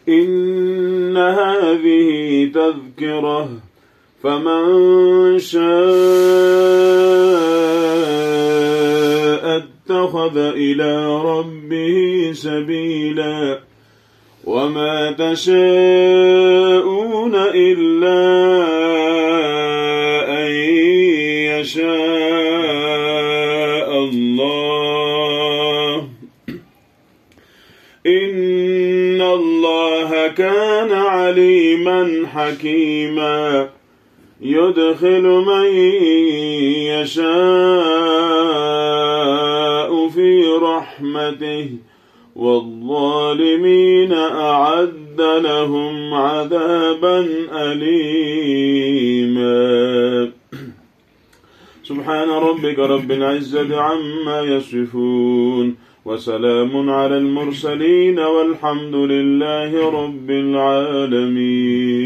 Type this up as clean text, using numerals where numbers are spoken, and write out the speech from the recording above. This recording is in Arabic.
إن هذه تذكرة فمن شاء اتخذ إلى ربه سبيلا وما تشاءون إلا أن يشاء الله إن الله كان عليما حكيما يدخل من يشاء في رحمته والظالمين أعد لهم عذابا أليما سبحان ربك رب العزة عما يصفون وسلام على المرسلين والحمد لله رب العالمين.